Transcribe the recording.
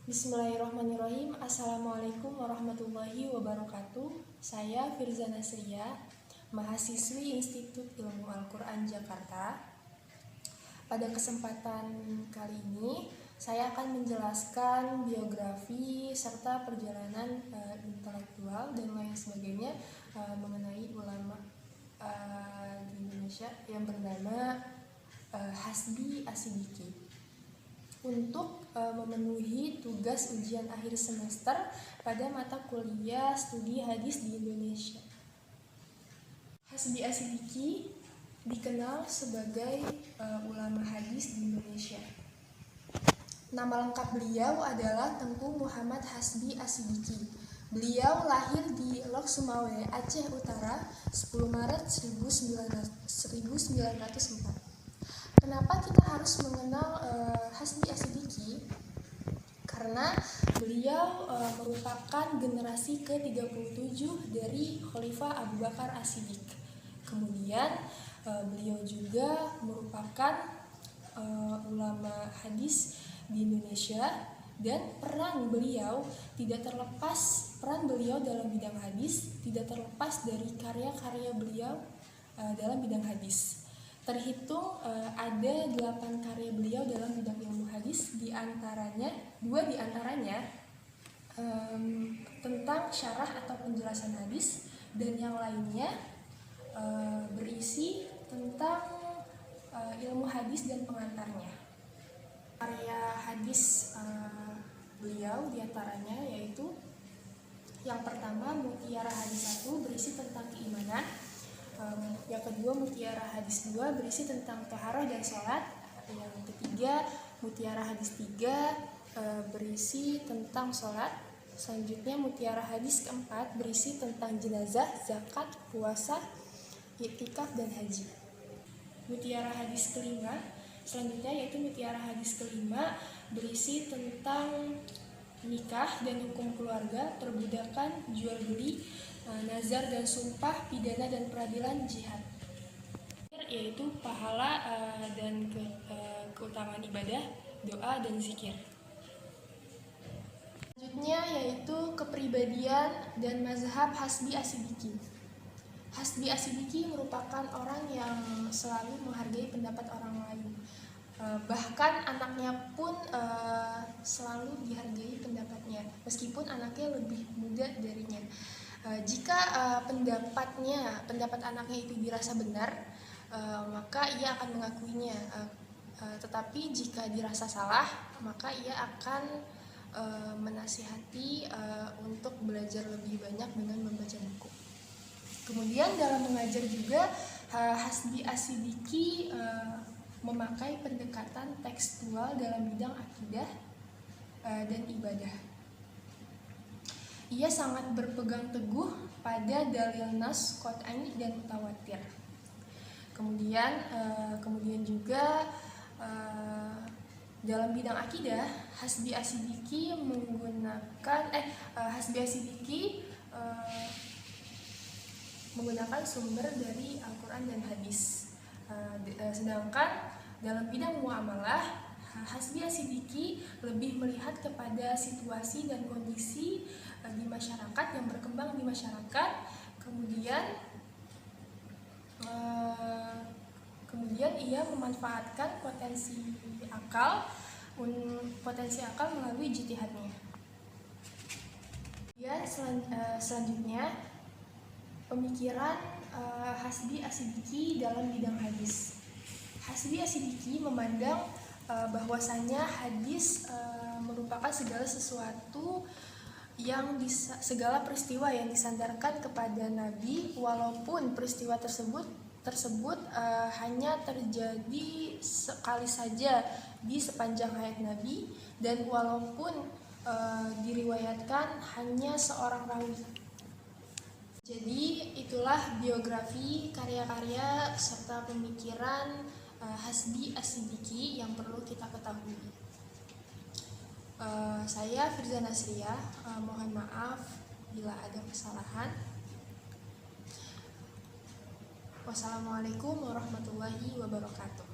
Bismillahirrahmanirrahim. Assalamualaikum warahmatullahi wabarakatuh. Saya Firza Nasria, mahasiswi Institut Ilmu Al-Quran Jakarta. Pada kesempatan kali ini, saya akan menjelaskan biografi serta perjalanan intelektual dan lain sebagainya mengenai ulama di Indonesia yang bernama Hasbi Asidiki. Untuk memenuhi tugas ujian akhir semester pada mata kuliah studi hadis di Indonesia. Hasbi Asidiki dikenal sebagai ulama hadis di Indonesia. Nama lengkap beliau adalah Tengku Muhammad Hasbi Asidiki. Beliau lahir di Lok Sumawe, Aceh Utara, 10 Maret 1904. Kenapa kita harus mengenal Hasbi Asidiki? Karena beliau merupakan generasi ke-37 dari Khalifah Abu Bakar As-Siddiq. Kemudian beliau juga merupakan ulama hadis di Indonesia, dan peran beliau dalam bidang hadis tidak terlepas dari karya-karya beliau dalam bidang hadis. Terhitung ada 8 karya beliau dalam bidang ilmu hadis, dua diantaranya tentang syarah atau penjelasan hadis, dan yang lainnya berisi tentang ilmu hadis dan pengantarnya. Karya hadis beliau diantaranya yaitu yang pertama Mutiara Hadis 1 berisi tentang keimanan. Yang kedua Mutiara Hadis 2 berisi tentang toharoh dan sholat. Yang ketiga Mutiara Hadis 3 berisi tentang sholat. Selanjutnya Mutiara Hadis keempat berisi tentang jenazah, zakat, puasa, iktikaf, dan haji. Mutiara Hadis kelima selanjutnya yaitu Mutiara Hadis kelima berisi tentang nikah dan hukum keluarga, perbudakan, jual beli, nazar dan sumpah, pidana dan peradilan, jihad. Yaitu pahala dan keutamaan ibadah, doa dan zikir. Selanjutnya yaitu kepribadian dan mazhab Hasbi Asidiki. Hasbi Asidiki merupakan orang yang selalu menghargai pendapat orang lain. Bahkan anaknya pun selalu dihargai pendapatnya, meskipun anaknya lebih muda darinya. Jika pendapat anaknya itu dirasa benar, maka ia akan mengakuinya. Tetapi jika dirasa salah, maka ia akan menasihati untuk belajar lebih banyak dengan membaca buku. Kemudian dalam mengajar juga Hasbi Asidiki memakai pendekatan tekstual dalam bidang akidah dan ibadah. Ia sangat berpegang teguh pada dalil nas, qat'i, dan mutawatir. Kemudian juga dalam bidang akidah, Hasbi Asidiki menggunakan sumber dari Al-Quran dan hadis. Sedangkan dalam bidang muamalah, Hasbi Asidiki lebih melihat kepada situasi dan kondisi di masyarakat yang berkembang di masyarakat. Kemudian ia memanfaatkan potensi akal melalui ijtihadnya. Selanjutnya pemikiran Hasbi Asidiki dalam bidang hadis. Hasbi Asidiki memandang bahwasanya hadis merupakan segala peristiwa yang disandarkan kepada Nabi, walaupun peristiwa tersebut hanya terjadi sekali saja di sepanjang hayat Nabi, dan walaupun diriwayatkan hanya seorang rawi. Jadi itulah biografi, karya-karya serta pemikiran Hasbi Asidiki yang perlu kita ketahui. Saya Firza Nasria, mohon maaf bila ada kesalahan. Wassalamualaikum warahmatullahi wabarakatuh.